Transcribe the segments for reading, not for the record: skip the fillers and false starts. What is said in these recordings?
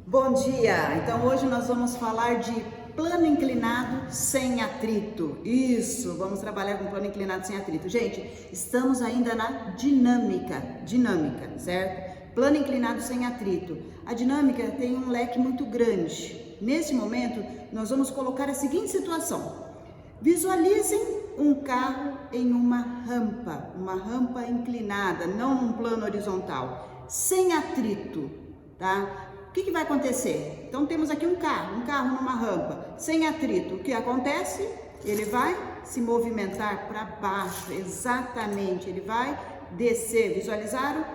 Bom dia! Então hoje nós vamos falar de plano inclinado sem atrito. Isso, vamos trabalhar com plano inclinado sem atrito. Gente, estamos ainda na dinâmica, certo? Plano inclinado sem atrito. A dinâmica tem um leque muito grande. Nesse momento, nós vamos colocar a seguinte situação. Visualizem um carro em uma rampa inclinada, não num plano horizontal, sem atrito, tá? O que vai acontecer? Então temos aqui um carro numa rampa, sem atrito. O que acontece? Ele vai se movimentar para baixo, exatamente, ele vai descer, visualizaram?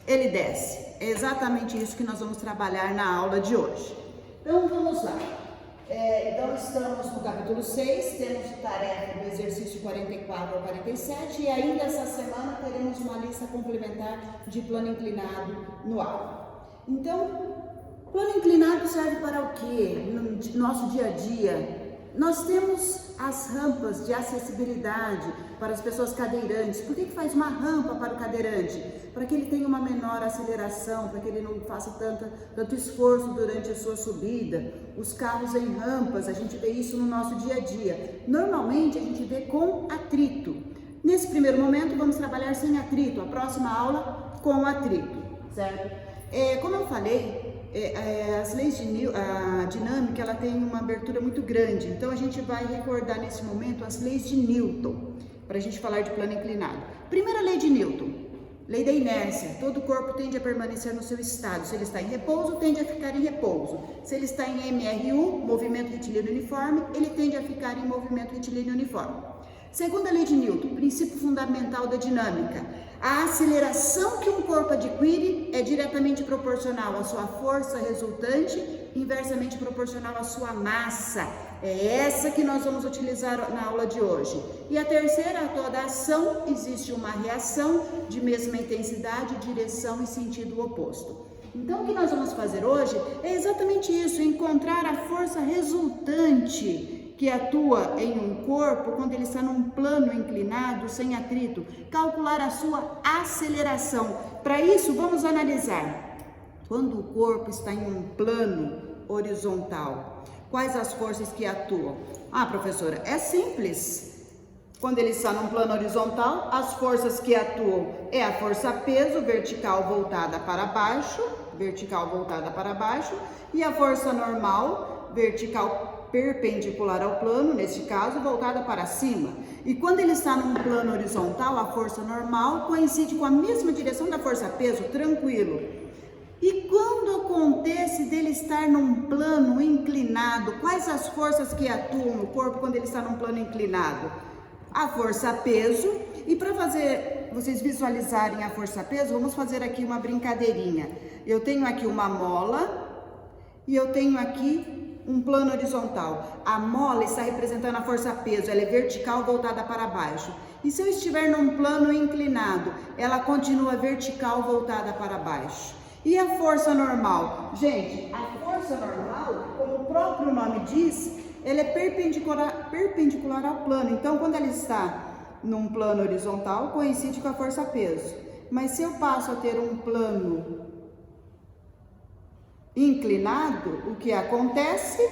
Ele desce. É exatamente isso que nós vamos trabalhar na aula de hoje. Então vamos lá. Então estamos no capítulo 6, temos tarefa do exercício 44 ao 47 e ainda essa semana teremos uma lista complementar de plano inclinado no ar. Então, plano inclinado serve para o quê? No nosso dia a dia, nós temos as rampas de acessibilidade para as pessoas cadeirantes. Por que faz uma rampa para o cadeirante? Para que ele tenha uma menor aceleração, para que ele não faça tanto esforço durante a sua subida. Os carros em rampas, a gente vê isso no nosso dia a dia. Normalmente a gente vê com atrito. Nesse primeiro momento vamos trabalhar sem atrito, a próxima aula com atrito, certo? Como eu falei, as leis a dinâmica ela tem uma abertura muito grande, então a gente vai recordar nesse momento as leis de Newton, para a gente falar de plano inclinado. Primeira lei de Newton, lei da inércia, todo corpo tende a permanecer no seu estado, se ele está em repouso, tende a ficar em repouso, se ele está em MRU, movimento retilíneo uniforme, ele tende a ficar em movimento retilíneo uniforme. Segunda lei de Newton, princípio fundamental da dinâmica, a aceleração que um corpo adquire é diretamente proporcional à sua força resultante, inversamente proporcional à sua massa. É essa que nós vamos utilizar na aula de hoje. E a terceira, a toda ação existe uma reação de mesma intensidade, direção e sentido oposto. Então, o que nós vamos fazer hoje é exatamente isso, encontrar a força resultante que atua em um corpo quando ele está num plano inclinado, sem atrito, calcular a sua aceleração. Para isso, vamos analisar. Quando o corpo está em um plano horizontal, quais as forças que atuam? Ah, professora, é simples. Quando ele está num plano horizontal, as forças que atuam é a força peso, vertical voltada para baixo, e a força normal, vertical perpendicular ao plano, neste caso, voltada para cima. E quando ele está num plano horizontal, a força normal coincide com a mesma direção da força peso, tranquilo. E quando acontece dele estar num plano inclinado, quais as forças que atuam no corpo quando ele está num plano inclinado? A força peso. E para fazer vocês visualizarem a força peso, vamos fazer aqui uma brincadeirinha. Eu tenho aqui uma mola e eu tenho aqui um plano horizontal. A mola está representando a força peso, ela é vertical voltada para baixo. E se eu estiver num plano inclinado, ela continua vertical voltada para baixo. E a força normal? Gente, a força normal, como o próprio nome diz, ela é perpendicular ao plano. Então, quando ela está num plano horizontal, coincide com a força peso. Mas se eu passo a ter um plano inclinado, o que acontece?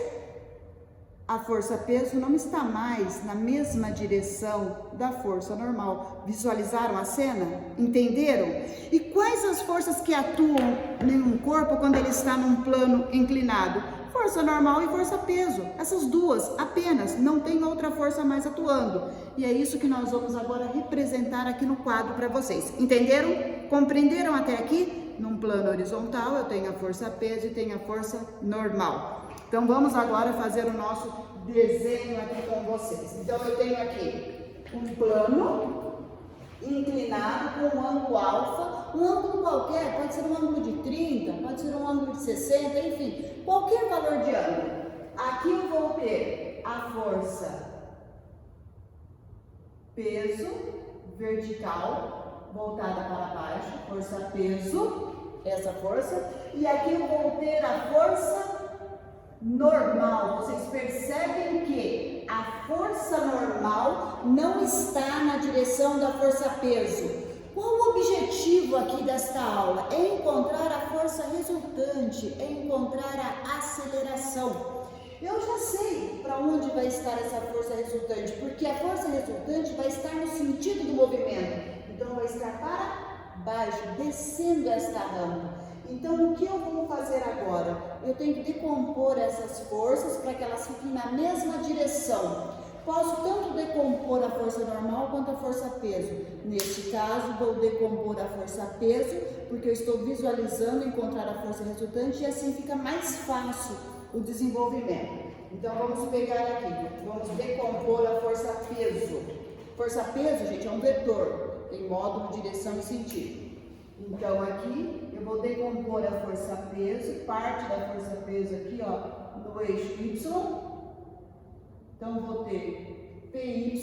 A força peso não está mais na mesma direção da força normal. Visualizaram a cena? Entenderam? E quais as forças que atuam em um corpo quando ele está num plano inclinado? Força normal e força peso. Essas duas apenas, não tem outra força mais atuando. E é isso que nós vamos agora representar aqui no quadro para vocês. Entenderam? Compreenderam até aqui? Num plano horizontal eu tenho a força peso e tenho a força normal. Então vamos agora fazer o nosso desenho aqui com vocês. Então eu tenho aqui um plano inclinado com um ângulo alfa, um ângulo qualquer, pode ser um ângulo de 30, pode ser um ângulo de 60, enfim, qualquer valor de ângulo. Aqui eu vou ter a força peso vertical voltada para baixo, força peso, essa força, e aqui eu vou ter a força normal. Vocês percebem que a força normal não está na direção da força peso. Qual o objetivo aqui desta aula? É encontrar a força força resultante é encontrar a aceleração. Eu já sei para onde vai estar essa força resultante, porque a força resultante vai estar no sentido do movimento. Então, vai estar para baixo, descendo esta rampa. Então, o que eu vou fazer agora? Eu tenho que decompor essas forças para que elas fiquem na mesma direção. Posso tanto decompor a força normal quanto a força peso. Neste caso, vou decompor a força peso, porque eu estou visualizando encontrar a força resultante e assim fica mais fácil o desenvolvimento. Então, vamos pegar aqui, vamos decompor a força peso. Força peso, gente, é um vetor, tem módulo, direção e sentido. Então, aqui, eu vou decompor a força peso, parte da força peso aqui, ó, no eixo Y. Então, vou ter PY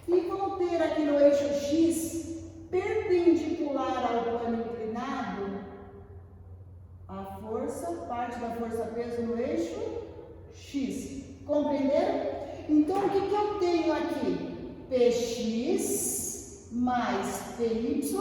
e vou ter aqui no eixo X, perpendicular ao plano inclinado, a força, parte da força peso no eixo X. Compreenderam? Então, o que eu tenho aqui? PX mais PY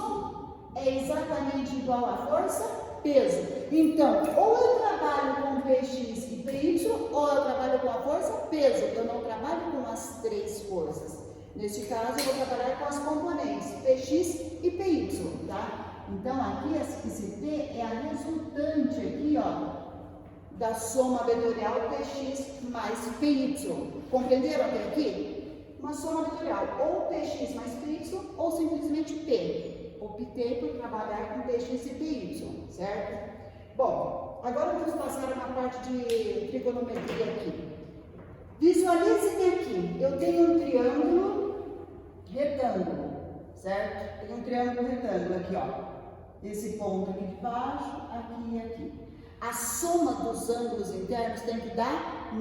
é exatamente igual à força peso. Então, ou eu trabalho com PX e PY, ou eu trabalho com a força peso. Eu não trabalho com as três forças. Neste caso, eu vou trabalhar com as componentes PX e PY, tá? Então, aqui esse P é a resultante aqui, ó, da soma vetorial PX mais PY. Compreenderam até aqui? Uma soma vetorial, ou PX mais PY, ou simplesmente P. Optei por trabalhar com PX e PY, certo? Bom, agora vamos passar uma parte de trigonometria aqui. Visualizem aqui, eu tenho um triângulo retângulo, certo? Tem um triângulo retângulo aqui, ó. Esse ponto aqui de baixo, aqui e aqui. A soma dos ângulos internos tem que dar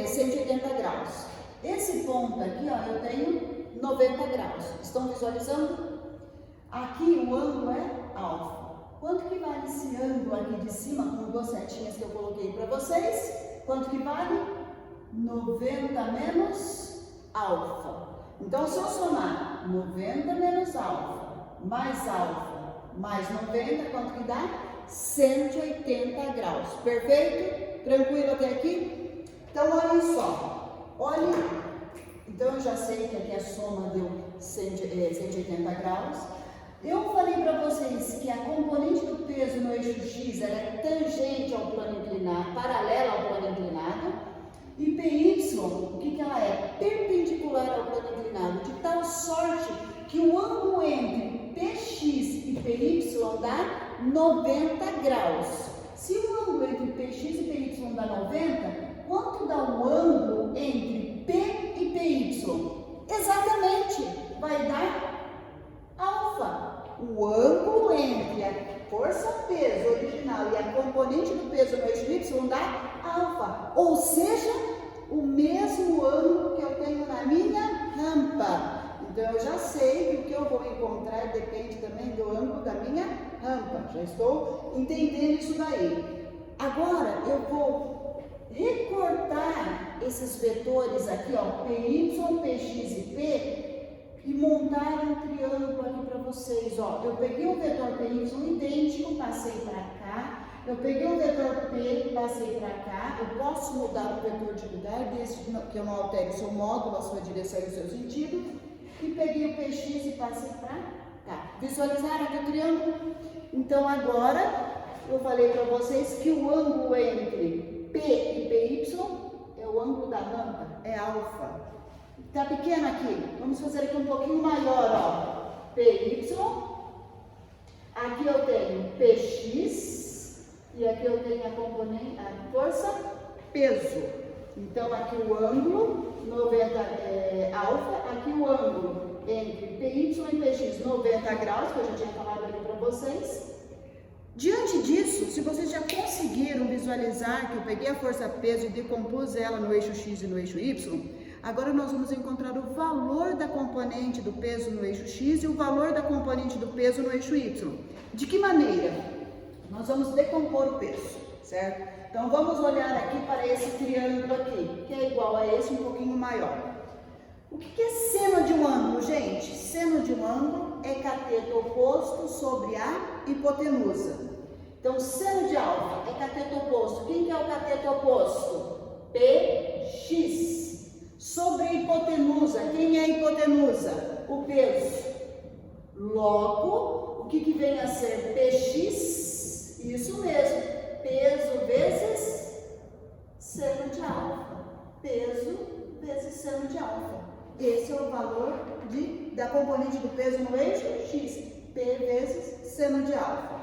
180 graus. Esse ponto aqui, ó, eu tenho 90 graus. Estão visualizando? Aqui o ângulo é alfa. Quanto que vale esse ângulo aqui de cima, com duas setinhas que eu coloquei para vocês? Quanto que vale? 90 menos alfa. Então, se eu somar 90 menos alfa, mais 90, quanto que dá? 180 graus. Perfeito? Tranquilo até aqui? Então, olhem só. Olhem. Então, eu já sei que aqui a soma deu 180 graus. Eu falei para vocês que a componente do peso no eixo X ela é tangente ao plano inclinado, paralela ao plano inclinado. E PY, o que ela é? Perpendicular ao plano inclinado, de tal sorte que o ângulo entre PX e PY dá 90 graus. Se o ângulo entre PX e PY dá 90, quanto dá o ângulo entre P e PY? Exatamente, vai dar alfa. O ângulo entre a força-peso original e a componente do peso no eixo Y dá alfa. Ou seja, o mesmo ângulo que eu tenho na minha rampa. Então, eu já sei que o que eu vou encontrar depende também do ângulo da minha rampa. Já estou entendendo isso daí. Agora, eu vou recortar esses vetores aqui, ó, PY, PX e P, e montar um triângulo aqui para vocês, ó. Eu peguei o vetor PY idêntico, passei para cá. Eu peguei o vetor P, passei para cá. Eu posso mudar o vetor de lugar, desde que eu não altere o seu módulo, a sua direção e o seu sentido. E peguei o PX e passei para cá. Visualizaram aqui o triângulo? Então, agora, eu falei para vocês que o ângulo entre P e PY é o ângulo da rampa, é alfa. Tá pequeno aqui? Vamos fazer aqui um pouquinho maior, ó. PY. Aqui eu tenho PX. E aqui eu tenho a componente, a força, peso. Então, aqui o ângulo, 90 alfa. Aqui o ângulo entre PY e PX, 90 graus, que eu já tinha falado ali para vocês. Diante disso, se vocês já conseguiram visualizar que eu peguei a força peso e decompus ela no eixo X e no eixo Y, agora nós vamos encontrar o valor da componente do peso no eixo X e o valor da componente do peso no eixo Y. De que maneira? Nós vamos decompor o peso, certo? Então, vamos olhar aqui para esse triângulo aqui, que é igual a esse, um pouquinho maior. O que é seno de um ângulo, gente? Seno de um ângulo é cateto oposto sobre a hipotenusa. Então, seno de alfa é cateto oposto. Quem que é o cateto oposto? PX. Sobre a hipotenusa, quem é a hipotenusa? O peso. Logo, o que vem a ser PX? Isso mesmo, peso vezes seno de alfa. Peso vezes seno de alfa. Esse é o valor da componente do peso no eixo X. P vezes seno de alfa.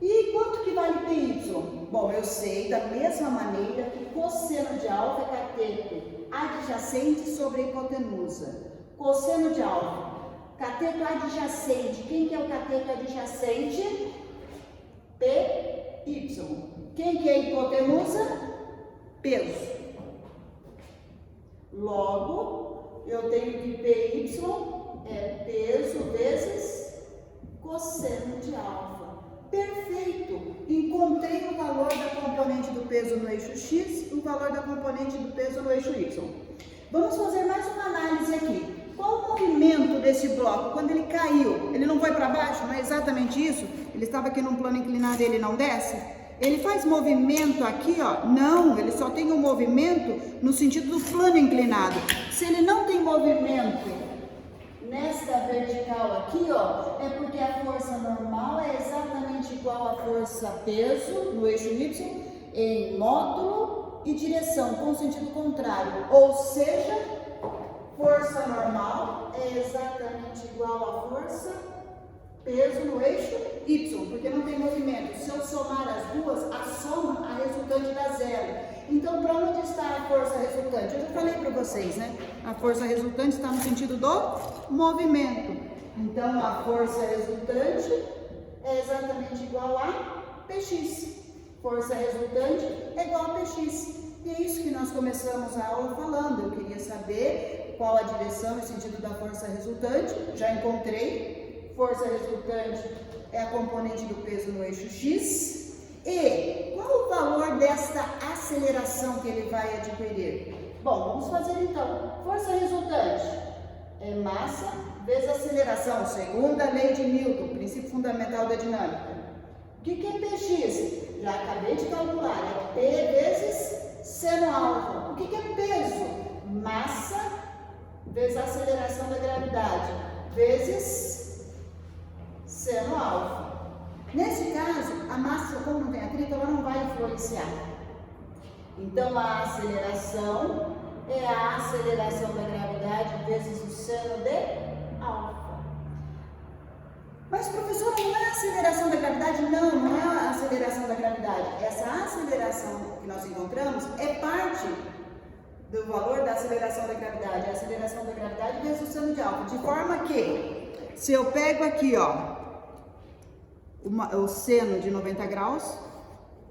E quanto que vale PY? Bom, eu sei da mesma maneira que cosseno de alfa é cateto adjacente sobre a hipotenusa. Cosseno de alfa, cateto adjacente. Quem que é o cateto adjacente? PY. Quem que é a hipotenusa? Peso. Logo, eu tenho que PY é peso vezes cosseno de alfa. Perfeito! Encontrei o valor da componente do peso no eixo X e o valor da componente do peso no eixo Y. Vamos fazer mais uma análise aqui. Qual o movimento desse bloco? Quando ele caiu, ele não foi para baixo? Não é exatamente isso? Ele estava aqui num plano inclinado e ele não desce? Ele faz movimento aqui, ó? Não, ele só tem um movimento no sentido do plano inclinado. Se ele não tem movimento nesta vertical aqui, ó, é porque a força normal é exatamente igual à força peso no eixo Y em módulo e direção, com sentido contrário. Ou seja, força normal é exatamente igual à força peso no eixo Y, porque não tem movimento. Se eu somar as duas, a soma, a resultante dá zero. Então, para onde está a força resultante? Eu já falei para vocês, né? A força resultante está no sentido do movimento. Então, a força resultante é exatamente igual a PX. Força resultante é igual a PX. E é isso que nós começamos a aula falando. Eu queria saber qual a direção e o sentido da força resultante. Já encontrei. Força resultante é a componente do peso no eixo X. E qual o valor desta aceleração que ele vai adquirir? Bom, vamos fazer então. Força resultante é massa vezes aceleração, segunda lei de Newton, princípio fundamental da dinâmica. O que é PX? Já acabei de calcular, é P vezes seno alfa. O que é peso? Massa vezes aceleração da gravidade, vezes seno alfa. Nesse caso, a massa, como não tem atrito, ela não vai influenciar. Então, a aceleração é a aceleração da gravidade vezes o seno de alfa. Mas, professora, não é a aceleração da gravidade? Não é a aceleração da gravidade. Essa aceleração que nós encontramos é parte do valor da aceleração da gravidade. A aceleração da gravidade vezes o seno de alfa. De forma que, se eu pego aqui, ó, o seno de 90 graus,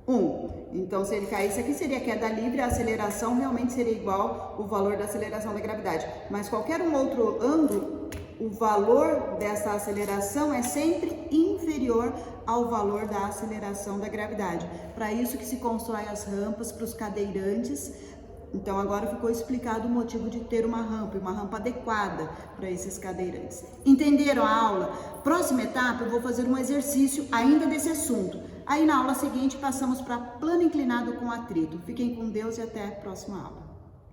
1. Então, se ele caísse aqui, seria queda livre, a aceleração realmente seria igual ao valor da aceleração da gravidade. Mas qualquer um outro ângulo, o valor dessa aceleração é sempre inferior ao valor da aceleração da gravidade. Para isso que se constrói as rampas para os cadeirantes. Então, agora ficou explicado o motivo de ter uma rampa adequada para esses cadeirantes. Entenderam a aula? Próxima etapa, eu vou fazer um exercício ainda desse assunto. Aí, na aula seguinte, passamos para plano inclinado com atrito. Fiquem com Deus e até a próxima aula.